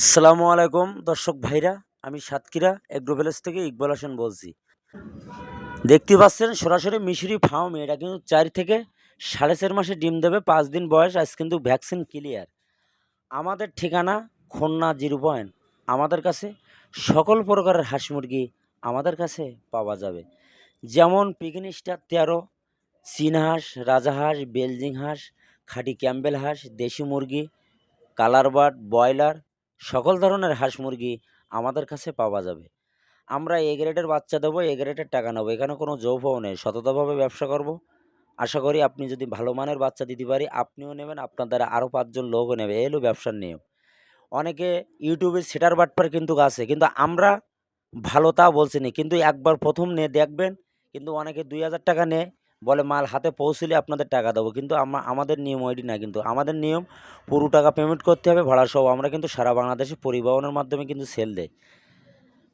আসসালামু আলাইকুম দর্শক ভাইরা, আমি সাতক্ষীরা এগ্রো ভিলেজ থেকে ইকবাল হোসেন বলছি। দেখতে পাচ্ছেন সরাসরি মিশরি ফার্ম। এটা কিন্তু 4 থেকে 4.5 মাসে ডিম দেবে, 5 দিন বয়স। আজ কিন্তু ভ্যাকসিন ক্লিয়ার। আমাদের ঠিকানা খুলনা 0 পয়েন্ট। আমাদের কাছে সকল প্রকারের হাঁস মুরগি আমাদের কাছে পাওয়া যাবে, যেমন পিগন স্টার 13, চীন হাঁস, রাজাহাঁস, বেলজিং হাঁস, খাঁটি ক্যাম্বেল হাঁস, দেশি মুরগি, কালার বার্ড, ব্রয়লার, সকল ধরনের হাঁস মুরগি আমাদের কাছে পাওয়া যাবে। আমরা এ গ্রেডের বাচ্চা দেবো, এ গ্রেডের টাকা নেবো। এখানে কোনো জৌফাও নেই, সততাভাবে ব্যবসা করব। আশা করি আপনি যদি ভালো মানের বাচ্চা দিতে পারি, আপনিও নেবেন, আপনার দ্বারা আরও 5 জন লোকও নেবে। এই হলো ব্যবসার নিয়ম। অনেকে ইউটিউবে সেটার বাটপার কিন্তু আছে, কিন্তু আমরা ভালো তা বলছি না, কিন্তু একবার প্রথম নিয়ে দেখবেন। কিন্তু অনেকে 2000 টাকা নেয়, বলে মাল হাতে পৌঁছলে আপনাদের টাকা দেবো, কিন্তু আমাদের নিয়ম ওইটি না। কিন্তু আমাদের নিয়ম পুরো টাকা পেমেন্ট করতে হবে, ভাড়া সহ। আমরা কিন্তু সারা বাংলাদেশে পরিবহনের মাধ্যমে কিন্তু সেল দেয়।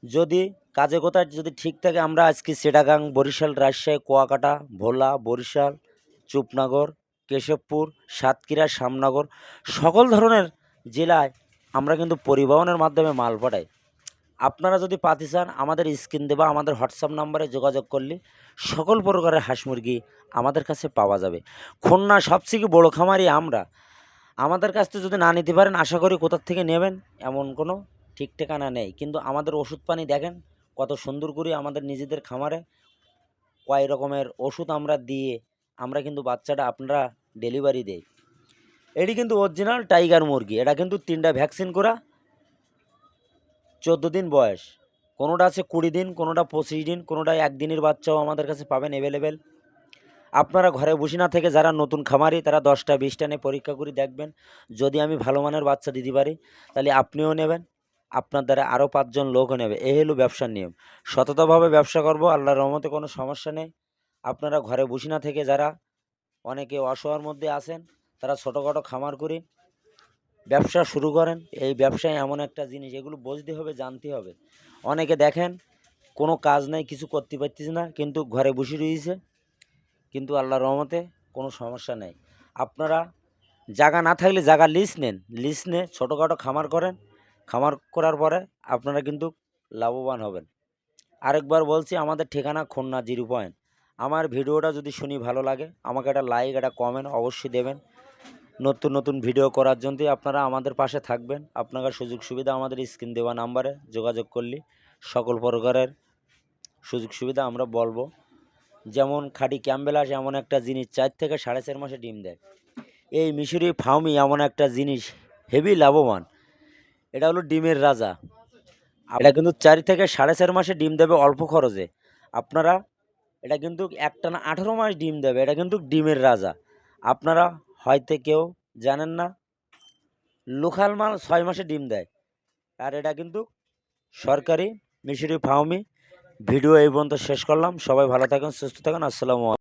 যদি কাজে কোথায় যদি ঠিক থাকে, আমরা আজকে চিটাগাং, বরিশাল, রাজশাহী, কুয়াকাটা, ভোলা, বরিশাল, চুপনগর, কেশবপুর, সাতক্ষীরা, শ্যামনগর, সকল ধরনের জেলায় আমরা কিন্তু পরিবহনের মাধ্যমে মাল পাঠাই। আপনারা যদি পাতি চান, আমাদের স্ক্রিন দেবা আমাদের হোয়াটসঅ্যাপ নাম্বারে যোগাযোগ করলে সকল প্রকারের হাঁস মুরগি আমাদের কাছে পাওয়া যাবে। খুলনা সবথেকে বড় খামারি আমরা। আমাদের কাছ থেকে যদি না নিতে পারেন, আশা করি কোথার থেকে নেবেন এমন কোনো ঠিক ঠিকানা নেই। কিন্তু আমাদের ওষুধ পানি দেখেন কত সুন্দর করে আমাদের নিজেদের খামারে কয় রকমের ওষুধ আমরা দিয়ে আমরা কিন্তু বাচ্চাটা আপনারা ডেলিভারি দেই। এটি কিন্তু অরিজিনাল টাইগার মুরগি। এটা কিন্তু 3টা ভ্যাকসিন করা, 14 দিন বয়স। কোনোটা আছে 20 দিন, কোনোটা 25 দিন, কোনোটা 1 দিনের বাচ্চাও আমাদের কাছে পাবেন অ্যাভেলেবেল। আপনারা ঘরে বসে না থেকে যারা নতুন খামারি, তারা 10টা 20টা নিয়ে পরীক্ষা করে দেখবেন। যদি আমি ভালো মানের বাচ্চা দিতে পারি, তাহলে আপনিও নেবেন, আপনার দ্বারা আরও 5 জন লোকও নেবে। এই হলো ব্যবসার নিয়ম। সততাভাবে ব্যবসা করব, আল্লাহর রহমতে কোনো সমস্যা নেই। আপনারা ঘরে বসে না থেকে যারা অনেকে অসহায়ের মধ্যে আছেন, তারা ছোটোখাটো খামার করে ব্যবসা শুরু করেন। এই ব্যবসায় এমন একটা জিনিস, এগুলো বুঝতে হবে, জানতে হবে। অনেকে দেখেন কোনো কাজ নাই, কিছু করতে পারতেছে না, কিন্তু ঘরে বসে রয়েছে, কিন্তু আল্লাহর রহমতে কোনো সমস্যা নেই। আপনারা জায়গা না থাকলে জায়গা লিজ নেন, লিজ নিয়ে ছোটোখাটো খামার করেন। খামার করার পরে আপনারা কিন্তু লাভবান হবেন। আরেকবার বলছি, আমাদের ঠিকানা খুলনা 0 পয়েন্ট। আমার ভিডিওটা যদি শুনি ভালো লাগে, আমাকে একটা লাইক, একটা কমেন্ট অবশ্যই দেবেন। নতুন নতুন ভিডিও করার জন্যই আপনারা আমাদের পাশে থাকবেন। আপনার সুযোগ সুবিধা আমাদের স্ক্রিন দেওয়া নাম্বারে যোগাযোগ করলে সকল প্রকারের সুযোগ সুবিধা আমরা বলবো। যেমন খাঁটি ক্যাম্বেল হাঁস এমন একটা জিনিস, 4 থেকে 4.5 মাসে ডিম দেয়। এই মিশরি ফার্মই এমন একটা জিনিস, হেভি লাভবান। এটা হলো ডিমের রাজা। এটা কিন্তু 4 থেকে 4.5 মাসে ডিম দেবে অল্প খরচে। আপনারা এটা কিন্তু একটানা 18 মাস ডিম দেবে। এটা কিন্তু ডিমের রাজা। আপনারা হয়তো কেউ জানেন না, লোকাল মাল 6 মাসে ডিম দেয়। আর এটা কিন্তু সরকারি মিশরি ফার্মই। ভিডিও এই পর্যন্ত শেষ করলাম। সবাই ভালো থাকুন, সুস্থ থাকুন। আসসালামু আলাইকুম।